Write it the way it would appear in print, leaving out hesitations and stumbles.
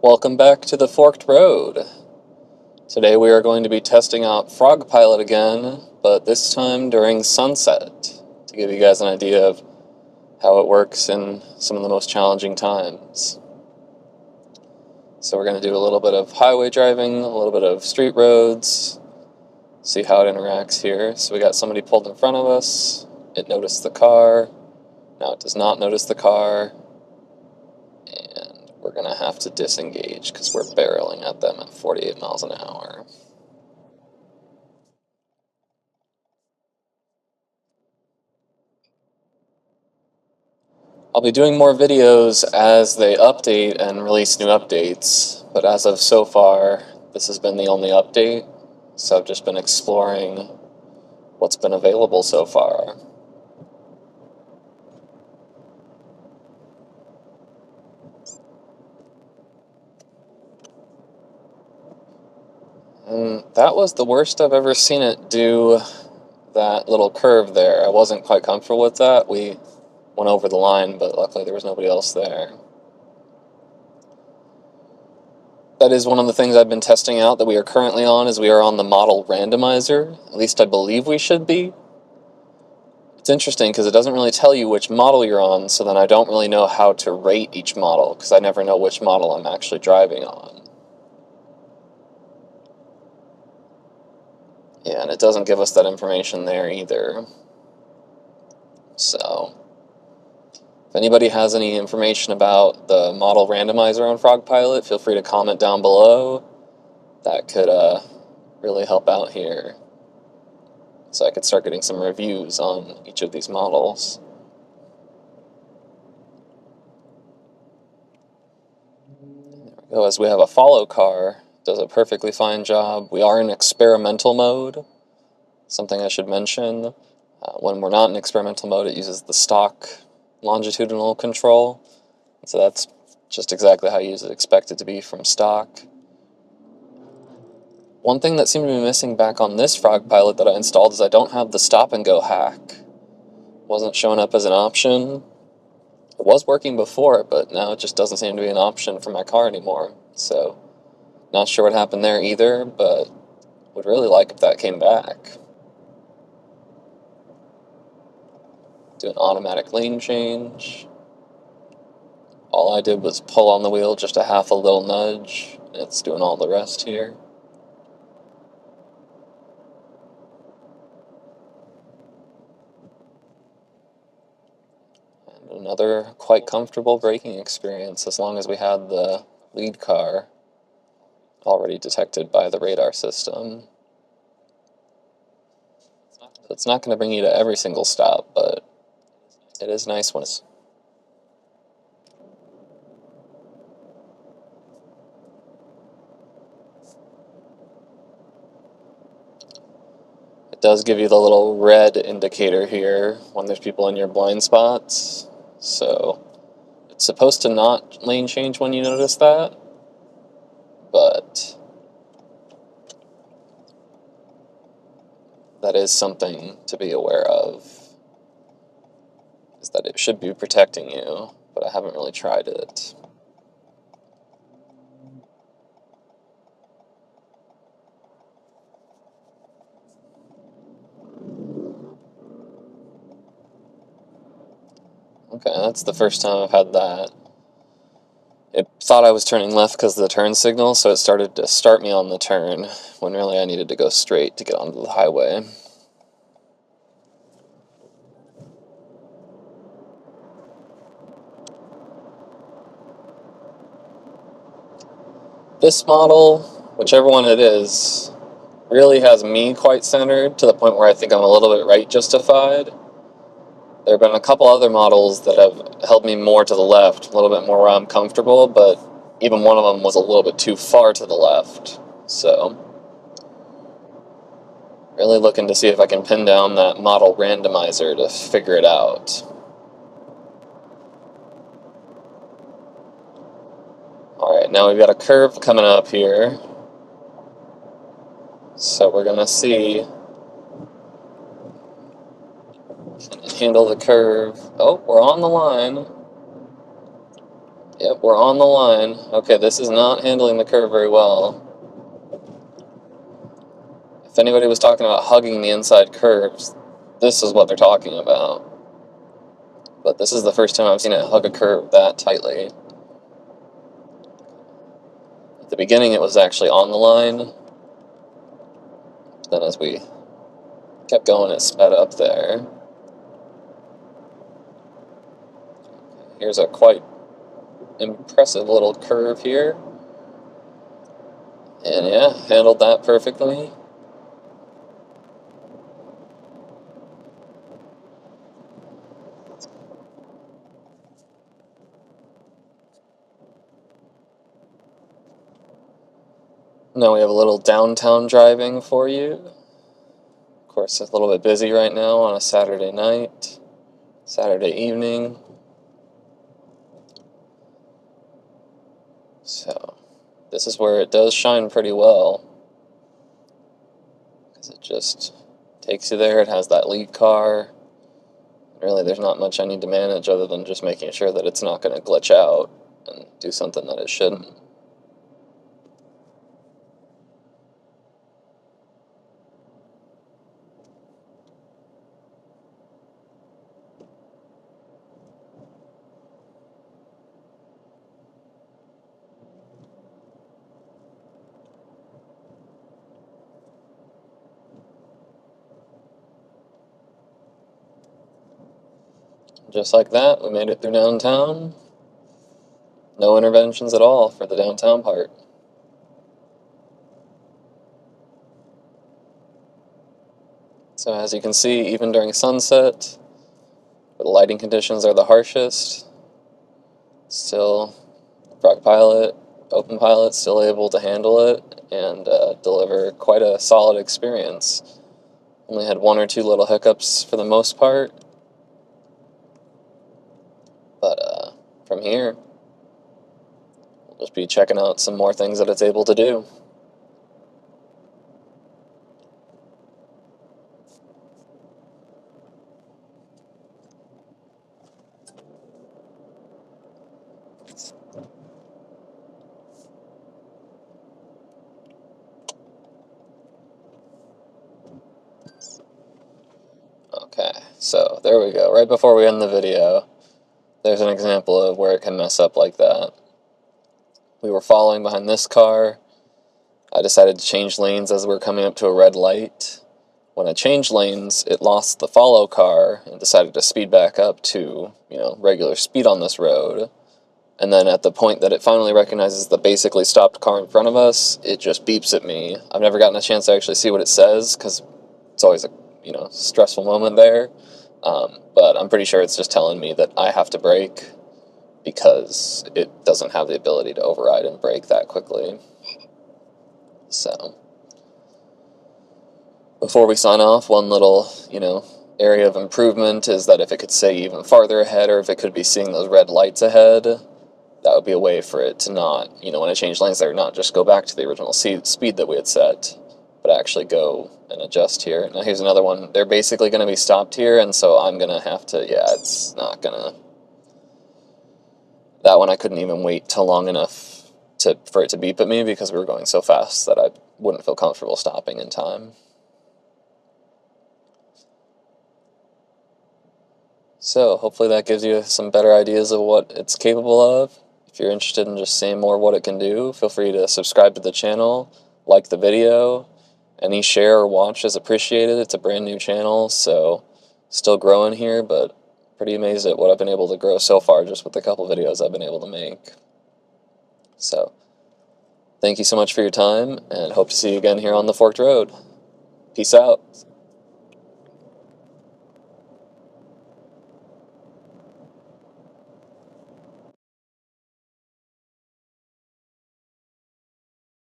Welcome back to the Forked Road. Today we are going to be testing out FrogPilot again, but this time during sunset, to give you guys an idea of how it works in some of the most challenging times. So we're going to do a little bit of highway driving, a little bit of street roads, see how it interacts here. So we got somebody pulled in front of us, it noticed the car, now it does not notice the car, and we're going to have to disengage because we're barreling at them at 48 miles an hour. I'll be doing more videos as they update and release new updates, but as of so far, this has been the only update, so I've just been exploring what's been available so far. And that was the worst I've ever seen it do that little curve there. I wasn't quite comfortable with that. We went over the line, but luckily there was nobody else there. That is one of the things I've been testing out that we are currently on, is we are on the model randomizer. At least I believe we should be. It's interesting because it doesn't really tell you which model you're on, so then I don't really know how to rate each model because I never know which model I'm actually driving on. Yeah, and it doesn't give us that information there either. So, if anybody has any information about the model randomizer on FrogPilot, feel free to comment down below. That could really help out here, so I could start getting some reviews on each of these models. There we go, as we have a follow car. Does a perfectly fine job. We are in experimental mode, something I should mention. When we're not in experimental mode, it uses the stock longitudinal control, so that's just exactly how you expect it to be from stock. One thing that seemed to be missing back on this FrogPilot that I installed is I don't have the stop and go hack. It wasn't showing up as an option. It was working before, but now it just doesn't seem to be an option for my car anymore, so not sure what happened there either, but would really like if that came back. Do an automatic lane change. All I did was pull on the wheel, just a half a little nudge. It's doing all the rest here. And another quite comfortable braking experience, as long as we had the lead car already detected by the radar system. It's not going to bring you to every single stop, but it is nice when it's... It does give you the little red indicator here when there's people in your blind spots, so it's supposed to not lane change when you notice that, but that is something to be aware of, is that it should be protecting you, but I haven't really tried it. Okay, that's the first time I've had that. It thought I was turning left because of the turn signal, so it started to start me on the turn, when really I needed to go straight to get onto the highway. This model, whichever one it is, really has me quite centered, to the point where I think I'm a little bit right justified. There have been a couple other models that have held me more to the left, a little bit more where I'm comfortable, but even one of them was a little bit too far to the left. So, really looking to see if I can pin down that model randomizer to figure it out. Alright, now we've got a curve coming up here. So we're going to see... handle the curve. Oh, we're on the line. Yep, we're on the line. Okay, this is not handling the curve very well. If anybody was talking about hugging the inside curves, this is what they're talking about. But this is the first time I've seen it hug a curve that tightly. At the beginning it was actually on the line. Then as we kept going, it sped up there. Here's a quite impressive little curve here. And yeah, handled that perfectly. Now we have a little downtown driving for you. Of course, it's a little bit busy right now on a Saturday night, Saturday evening. So, this is where it does shine pretty well. Because it just takes you there. It has that lead car. Really, there's not much I need to manage other than just making sure that it's not going to glitch out and do something that it shouldn't. Just like that, we made it through downtown. No interventions at all for the downtown part. So as you can see, even during sunset, where the lighting conditions are the harshest, still FrogPilot, OpenPilot, still able to handle it and deliver quite a solid experience. Only had one or two little hiccups for the most part, but from here, we'll just be checking out some more things that it's able to do. Okay, so there we go. Right before we end the video, there's an example of where it can mess up like that. We were following behind this car. I decided to change lanes as we were coming up to a red light. When I changed lanes, it lost the follow car and decided to speed back up to, regular speed on this road. And then at the point that it finally recognizes the basically stopped car in front of us, it just beeps at me. I've never gotten a chance to actually see what it says, because it's always a, stressful moment there. But I'm pretty sure it's just telling me that I have to brake, because it doesn't have the ability to override and brake that quickly. So, before we sign off, one little, area of improvement is that if it could say even farther ahead, or if it could be seeing those red lights ahead, that would be a way for it to not, when I change lanes there, not just go back to the original speed that we had set, but actually go and adjust here. Now here's another one. They're basically going to be stopped here, and so I'm going to have to, it's not going to... That one I couldn't even wait till long enough for it to beep at me, because we were going so fast that I wouldn't feel comfortable stopping in time. So, hopefully that gives you some better ideas of what it's capable of. If you're interested in just seeing more of what it can do, feel free to subscribe to the channel, like the video. Any share or watch is appreciated. It's a brand new channel, so still growing here, but pretty amazed at what I've been able to grow so far just with the couple videos I've been able to make. So, thank you so much for your time, and hope to see you again here on the Forked Road. Peace out.